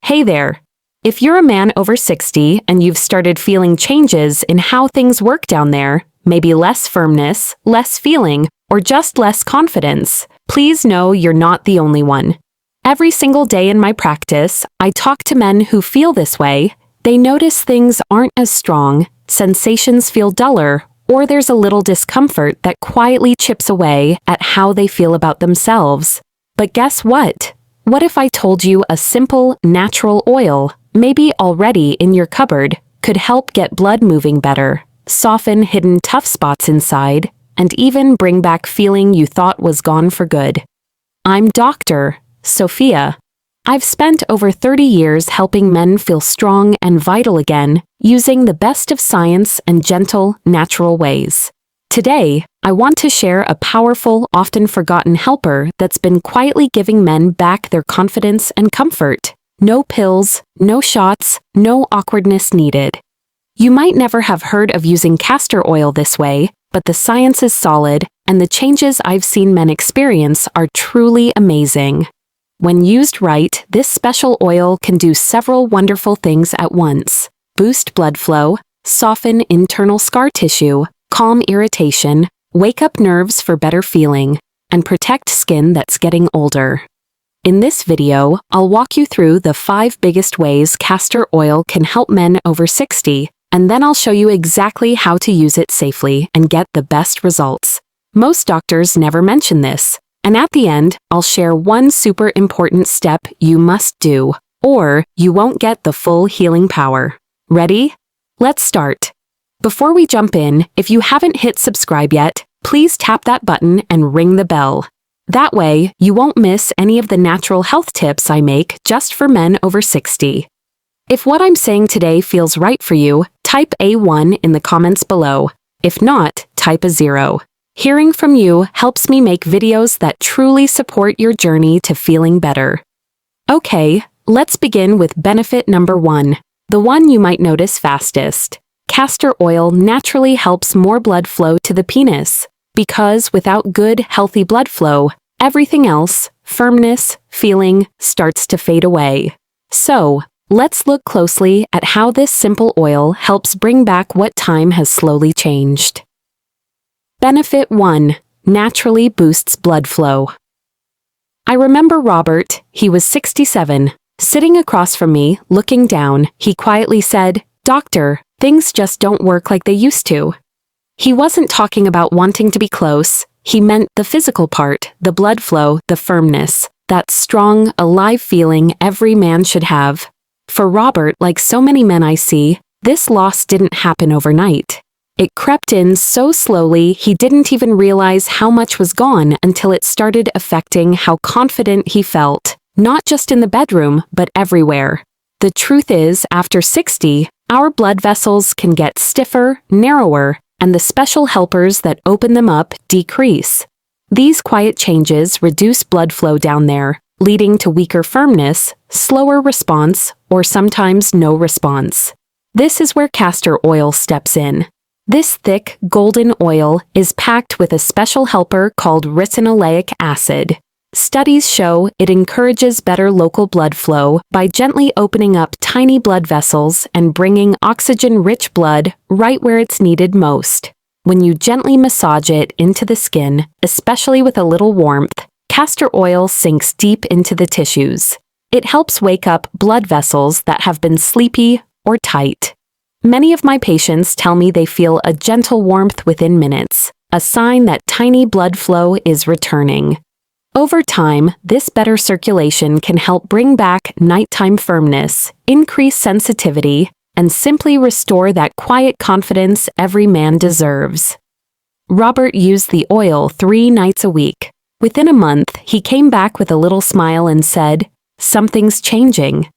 Hey there! If you're a man over 60 and you've started feeling changes in how things work down there, maybe less firmness, less feeling, or just less confidence, please know you're not the only one. Every single day in my practice, I talk to men who feel this way. They notice things aren't as strong, sensations feel duller, or there's a little discomfort that quietly chips away at how they feel about themselves. But guess what? What if I told you a simple, natural oil, maybe already in your cupboard, could help get blood moving better, soften hidden tough spots inside, and even bring back feeling you thought was gone for good? I'm Dr. Sophia. I've spent over 30 years helping men feel strong and vital again, using the best of science and gentle, natural ways. Today, I want to share a powerful, often forgotten helper that's been quietly giving men back their confidence and comfort. No pills, no shots, no awkwardness needed. You might never have heard of using castor oil this way, but the science is solid, and the changes I've seen men experience are truly amazing. When used right, this special oil can do several wonderful things at once: boost blood flow, soften internal scar tissue, calm irritation, wake up nerves for better feeling, and protect skin that's getting older. In this video, I'll walk you through the 5 biggest ways castor oil can help men over 60, and then I'll show you exactly how to use it safely and get the best results. Most doctors never mention this, and at the end, I'll share one super important step you must do, or you won't get the full healing power. Ready? Let's start. Before we jump in, if you haven't hit subscribe yet, please tap that button and ring the bell. That way, you won't miss any of the natural health tips I make just for men over 60. If what I'm saying today feels right for you, type A1 in the comments below. If not, type a 0. Hearing from you helps me make videos that truly support your journey to feeling better. Okay, let's begin with benefit number 1, the one you might notice fastest. Castor oil naturally helps more blood flow to the penis, because without good, healthy blood flow, everything else, firmness, feeling, starts to fade away. So, let's look closely at how this simple oil helps bring back what time has slowly changed. Benefit 1. Naturally boosts blood flow. I remember Robert, he was 67, sitting across from me, looking down. He quietly said, "Doctor, things just don't work like they used to." He wasn't talking about wanting to be close. He meant the physical part, the blood flow, the firmness, that strong, alive feeling every man should have. For Robert, like so many men I see, this loss didn't happen overnight. It crept in so slowly he didn't even realize how much was gone until it started affecting how confident he felt, not just in the bedroom, but everywhere. The truth is, after 60, our blood vessels can get stiffer, narrower, and the special helpers that open them up decrease. These quiet changes reduce blood flow down there, leading to weaker firmness, slower response, or sometimes no response. This is where castor oil steps in. This thick, golden oil is packed with a special helper called ricinoleic acid. Studies show it encourages better local blood flow by gently opening up tiny blood vessels and bringing oxygen-rich blood right where it's needed most. When you gently massage it into the skin, especially with a little warmth, castor oil sinks deep into the tissues. It helps wake up blood vessels that have been sleepy or tight. Many of my patients tell me they feel a gentle warmth within minutes, a sign that tiny blood flow is returning. Over time, this better circulation can help bring back nighttime firmness, increase sensitivity, and simply restore that quiet confidence every man deserves. Robert used the oil 3 nights a week. Within a month, he came back with a little smile and said, "Something's changing.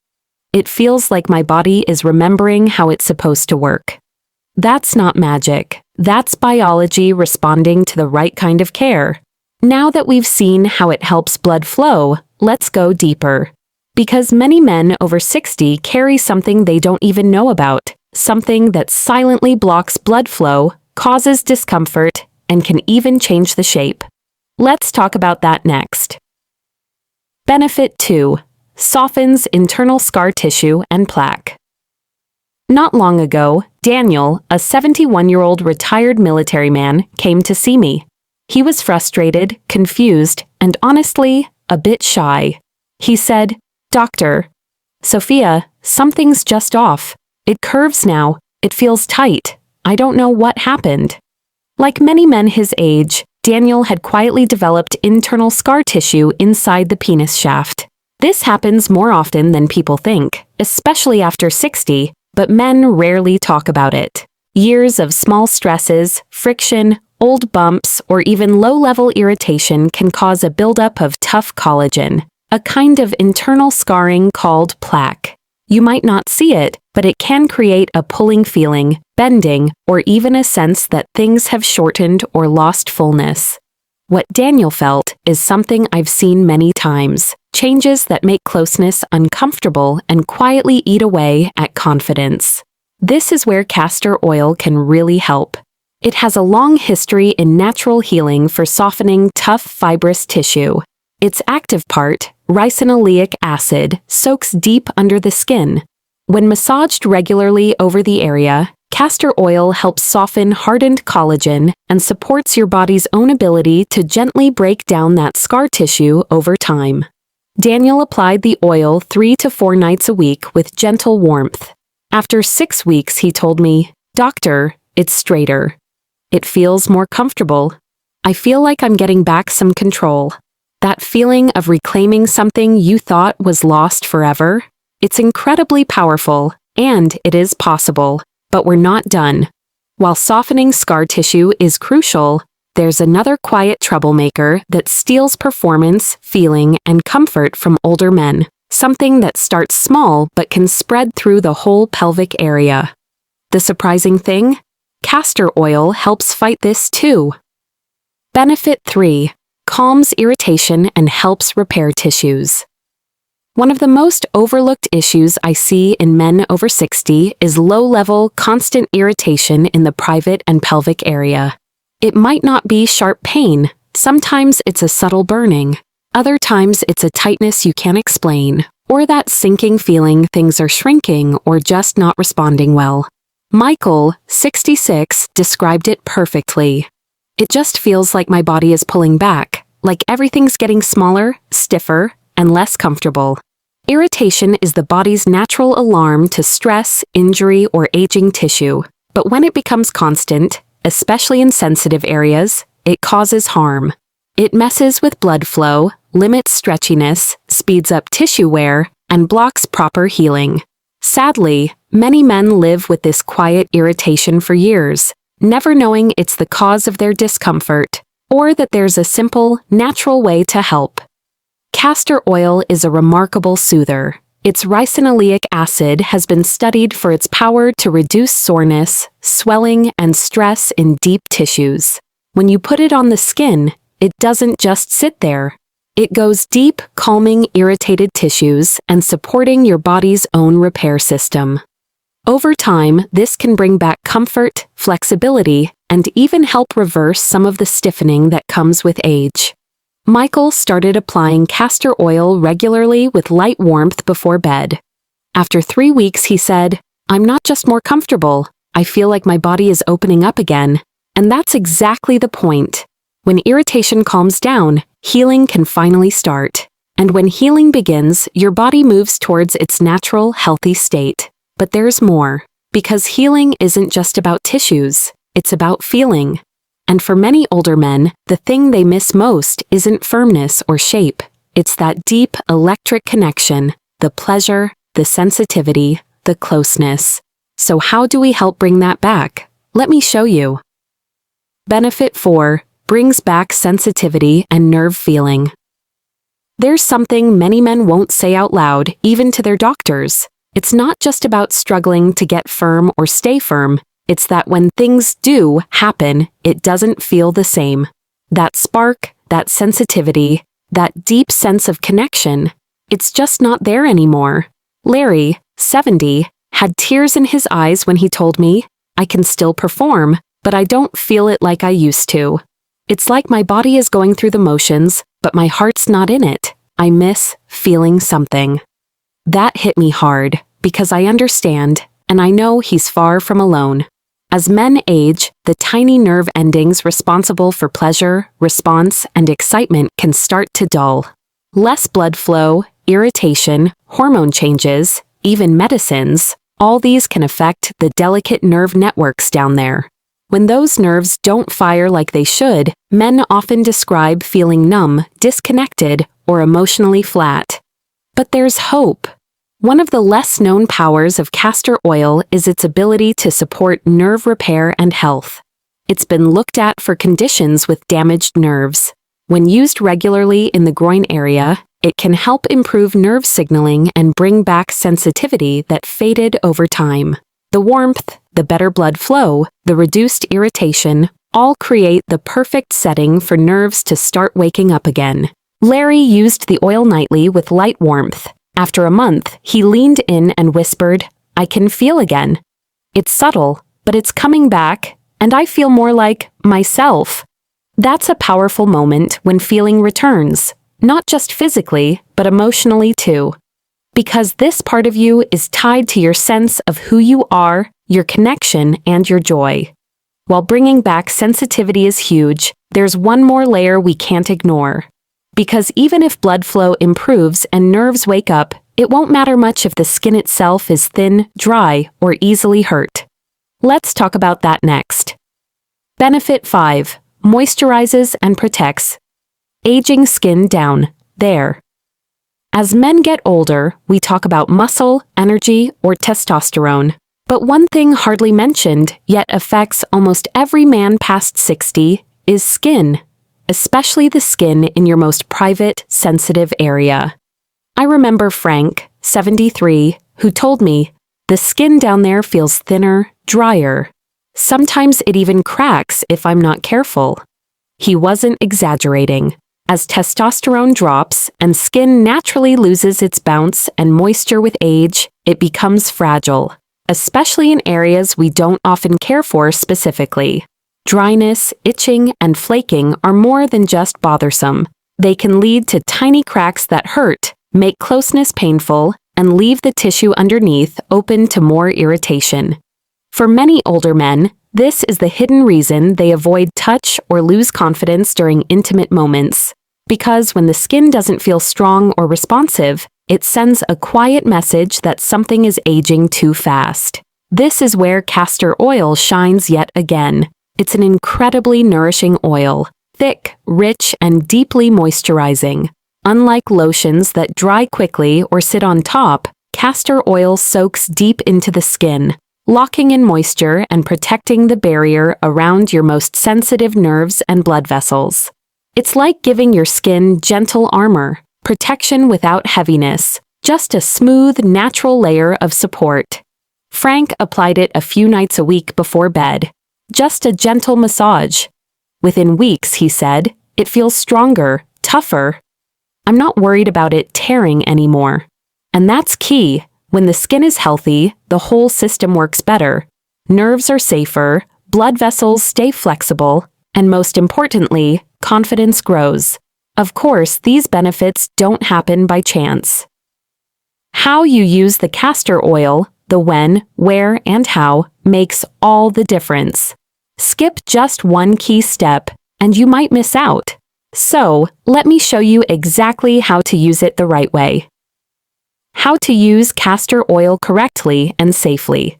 It feels like my body is remembering how it's supposed to work." That's not magic. That's biology responding to the right kind of care. Now that we've seen how it helps blood flow, let's go deeper. Because many men over 60 carry something they don't even know about, something that silently blocks blood flow, causes discomfort, and can even change the shape. Let's talk about that next. Benefit 2. softens internal scar tissue and plaque. Not long ago, Daniel, a 71-year-old retired military man, came to see me. He was frustrated, confused, and honestly, a bit shy. He said, "Doctor, Sophia, something's just off. It curves now. It feels tight. I don't know what happened." Like many men his age, Daniel had quietly developed internal scar tissue inside the penis shaft. This happens more often than people think, especially after 60, but men rarely talk about it. Years of small stresses, friction, old bumps, or even low-level irritation can cause a buildup of tough collagen, a kind of internal scarring called plaque. You might not see it, but it can create a pulling feeling, bending, or even a sense that things have shortened or lost fullness. What Daniel felt is something I've seen many times: changes that make closeness uncomfortable and quietly eat away at confidence. This is where castor oil can really help. It has a long history in natural healing for softening tough, fibrous tissue. Its active part, ricinoleic acid, soaks deep under the skin. When massaged regularly over the area, castor oil helps soften hardened collagen and supports your body's own ability to gently break down that scar tissue over time. Daniel applied the oil 3 to 4 nights a week with gentle warmth. After 6 weeks, he told me, "Doctor, it's straighter. It feels more comfortable. I feel like I'm getting back some control." That feeling of reclaiming something you thought was lost forever? It's incredibly powerful, and it is possible, but we're not done. While softening scar tissue is crucial, there's another quiet troublemaker that steals performance, feeling, and comfort from older men, something that starts small but can spread through the whole pelvic area. The surprising thing? Castor oil helps fight this too. Benefit 3. Calms irritation and helps repair tissues. One of the most overlooked issues I see in men over 60 is low-level, constant irritation in the private and pelvic area. It might not be sharp pain. Sometimes it's a subtle burning. Other times it's a tightness you can't explain, or that sinking feeling things are shrinking or just not responding well. Michael, 66, described it perfectly. "It just feels like my body is pulling back, like everything's getting smaller, stiffer, and less comfortable." Irritation is the body's natural alarm to stress, injury, or aging tissue. But when it becomes constant, especially in sensitive areas, it causes harm. It messes with blood flow, limits stretchiness, speeds up tissue wear, and blocks proper healing. Sadly, many men live with this quiet irritation for years, never knowing it's the cause of their discomfort, or that there's a simple, natural way to help. Castor oil is a remarkable soother. Its ricinoleic acid has been studied for its power to reduce soreness, swelling, and stress in deep tissues. When you put it on the skin, it doesn't just sit there. It goes deep, calming irritated tissues and supporting your body's own repair system. Over time, this can bring back comfort, flexibility, and even help reverse some of the stiffening that comes with age. Michael started applying castor oil regularly with light warmth before bed. After 3 weeks, he said, "I'm not just more comfortable, I feel like my body is opening up again." And that's exactly the point. When irritation calms down, healing can finally start. And when healing begins, your body moves towards its natural, healthy state. But there's more, because healing isn't just about tissues, it's about feeling. And for many older men, the thing they miss most isn't firmness or shape. It's that deep, electric connection, the pleasure, the sensitivity, the closeness. So how do we help bring that back? Let me show you. Benefit 4. Brings back sensitivity and nerve feeling. There's something many men won't say out loud, even to their doctors. It's not just about struggling to get firm or stay firm. It's that when things do happen, it doesn't feel the same. That spark, that sensitivity, that deep sense of connection, it's just not there anymore. Larry, 70, had tears in his eyes when he told me, "I can still perform, but I don't feel it like I used to. It's like my body is going through the motions, but my heart's not in it. I miss feeling something." That hit me hard, because I understand, and I know he's far from alone. As men age, the tiny nerve endings responsible for pleasure, response, and excitement can start to dull. Less blood flow, irritation, hormone changes, even medicines, all these can affect the delicate nerve networks down there. When those nerves don't fire like they should, men often describe feeling numb, disconnected, or emotionally flat. But there's hope. One of the less-known powers of castor oil is its ability to support nerve repair and health. It's been looked at for conditions with damaged nerves. When used regularly in the groin area, it can help improve nerve signaling and bring back sensitivity that faded over time. The warmth, the better blood flow, the reduced irritation, all create the perfect setting for nerves to start waking up again. Larry used the oil nightly with light warmth. After a month, he leaned in and whispered, "I can feel again. It's subtle, but it's coming back, and I feel more like myself." That's a powerful moment when feeling returns, not just physically, but emotionally too. Because this part of you is tied to your sense of who you are, your connection, and your joy. While bringing back sensitivity is huge, there's one more layer we can't ignore. Because even if blood flow improves and nerves wake up, it won't matter much if the skin itself is thin, dry, or easily hurt. Let's talk about that next. Benefit 5. Moisturizes and protects. Aging skin down. There. As men get older, we talk about muscle, energy, or testosterone. But one thing hardly mentioned, yet affects almost every man past 60, is skin. Especially the skin in your most private, sensitive area. I remember Frank, 73, who told me, "The skin down there feels thinner, drier. Sometimes it even cracks if I'm not careful." He wasn't exaggerating. As testosterone drops and skin naturally loses its bounce and moisture with age, it becomes fragile, especially in areas we don't often care for specifically. Dryness, itching, and flaking are more than just bothersome. They can lead to tiny cracks that hurt, make closeness painful, and leave the tissue underneath open to more irritation. For many older men, this is the hidden reason they avoid touch or lose confidence during intimate moments. Because when the skin doesn't feel strong or responsive, it sends a quiet message that something is aging too fast. This is where castor oil shines yet again. It's an incredibly nourishing oil, thick, rich, and deeply moisturizing. Unlike lotions that dry quickly or sit on top, castor oil soaks deep into the skin, locking in moisture and protecting the barrier around your most sensitive nerves and blood vessels. It's like giving your skin gentle armor, protection without heaviness, just a smooth, natural layer of support. Frank applied it a few nights a week before bed. Just a gentle massage. Within weeks, he said, it feels stronger, tougher. I'm not worried about it tearing anymore. And that's key. When the skin is healthy, the whole system works better. Nerves are safer, blood vessels stay flexible, and most importantly, confidence grows. Of course, these benefits don't happen by chance. How you use the castor oil, the when, where, and how, makes all the difference. Skip just one key step, and you might miss out. So, let me show you exactly how to use it the right way. How to use castor oil correctly and safely.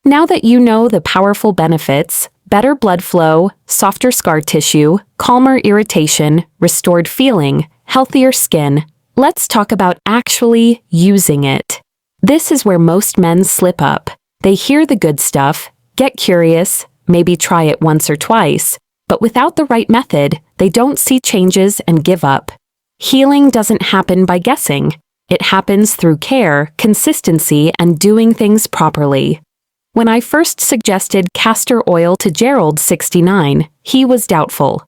Now that you know the powerful benefits, better blood flow, softer scar tissue, calmer irritation, restored feeling, healthier skin, let's talk about actually using it. This is where most men slip up. They hear the good stuff, get curious, maybe try it once or twice, but without the right method, they don't see changes and give up. Healing doesn't happen by guessing. It happens through care, consistency, and doing things properly. When I first suggested castor oil to Gerald, 69, he was doubtful.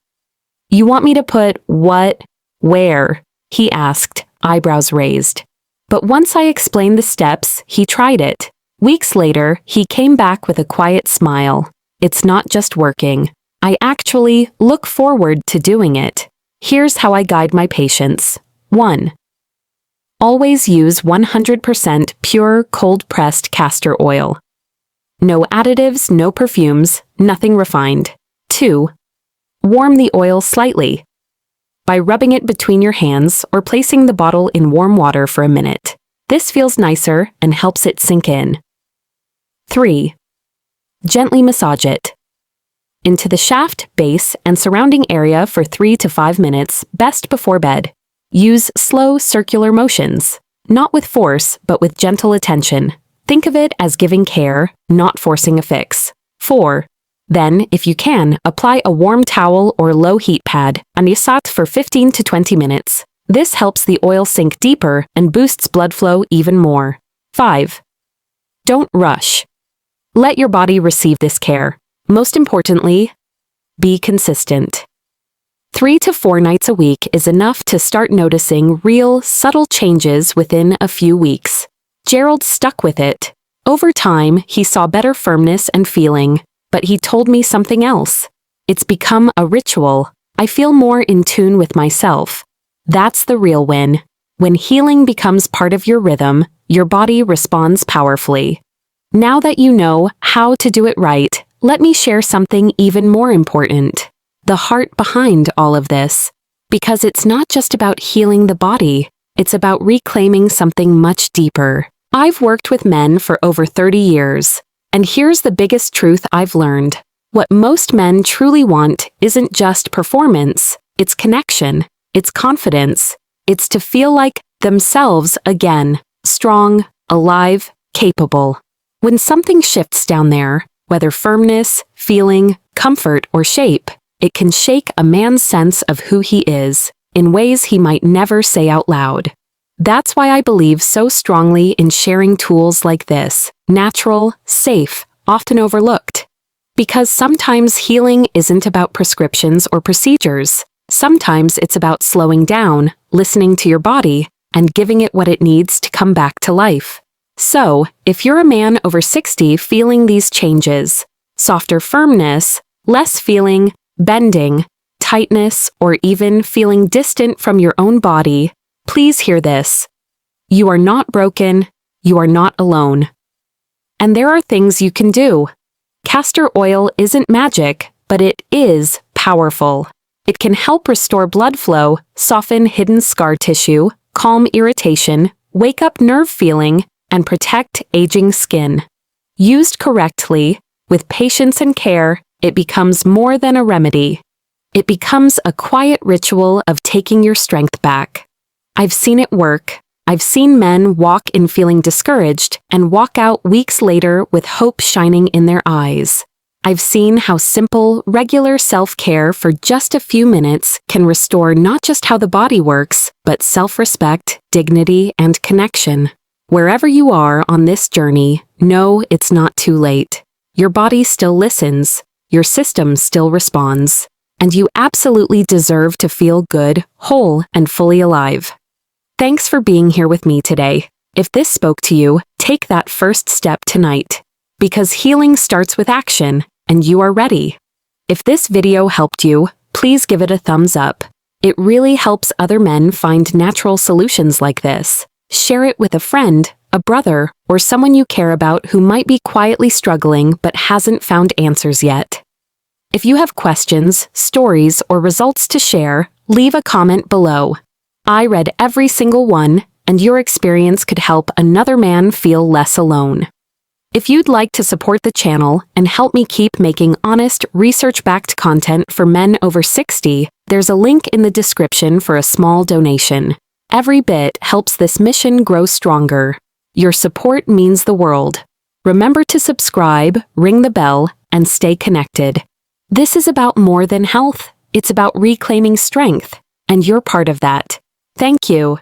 "You want me to put what, where?" he asked, eyebrows raised. But once I explained the steps, he tried it. Weeks later, he came back with a quiet smile. "It's not just working. I actually look forward to doing it." Here's how I guide my patients. 1. Always use 100% pure cold-pressed castor oil. No additives, no perfumes, nothing refined. 2. Warm the oil slightly by rubbing it between your hands or placing the bottle in warm water for a minute. This feels nicer and helps it sink in. 3. Gently massage it into the shaft, base, and surrounding area for 3 to 5 minutes, best before bed. Use slow circular motions, not with force, but with gentle attention. Think of it as giving care, not forcing a fix. 4. Then, if you can, apply a warm towel or low heat pad, anisat for 15 to 20 minutes. This helps the oil sink deeper and boosts blood flow even more. 5. Don't rush. Let your body receive this care. Most importantly, be consistent. 3 to 4 nights a week is enough to start noticing real, subtle changes within a few weeks. Gerald stuck with it. Over time, he saw better firmness and feeling, but he told me something else. It's become a ritual. I feel more in tune with myself. That's the real win. When healing becomes part of your rhythm, your body responds powerfully. Now that you know how to do it right, let me share something even more important. The heart behind all of this. Because it's not just about healing the body, it's about reclaiming something much deeper. I've worked with men for over 30 years, and here's the biggest truth I've learned. What most men truly want isn't just performance, it's connection, it's confidence, it's to feel like themselves again, strong, alive, capable. When something shifts down there, whether firmness, feeling, comfort, or shape, it can shake a man's sense of who he is in ways he might never say out loud. That's why I believe so strongly in sharing tools like this, natural, safe, often overlooked. Because sometimes healing isn't about prescriptions or procedures. Sometimes it's about slowing down, listening to your body, and giving it what it needs to come back to life. So, if you're a man over 60 feeling these changes, softer firmness, less feeling, bending, tightness, or even feeling distant from your own body, please hear this. You are not broken, you are not alone. And there are things you can do. Castor oil isn't magic, but it is powerful. It can help restore blood flow, soften hidden scar tissue, calm irritation, wake up nerve feeling, and protect aging skin. Used correctly, with patience and care, it becomes more than a remedy. It becomes a quiet ritual of taking your strength back. I've seen it work. I've seen men walk in feeling discouraged and walk out weeks later with hope shining in their eyes. I've seen how simple, regular self-care for just a few minutes can restore not just how the body works, but self-respect, dignity, and connection. Wherever you are on this journey, know it's not too late. Your body still listens, your system still responds, and you absolutely deserve to feel good, whole, and fully alive. Thanks for being here with me today. If this spoke to you, take that first step tonight. Because healing starts with action, and you are ready. If this video helped you, please give it a thumbs up. It really helps other men find natural solutions like this. Share it with a friend, a brother, or someone you care about who might be quietly struggling but hasn't found answers yet. If you have questions, stories, or results to share, leave a comment below. I read every single one, and your experience could help another man feel less alone. If you'd like to support the channel and help me keep making honest, research-backed content for men over 60, there's a link in the description for a small donation. Every bit helps this mission grow stronger. Your support means the world. Remember to subscribe, ring the bell, and stay connected. This is about more than health. It's about reclaiming strength, and you're part of that. Thank you.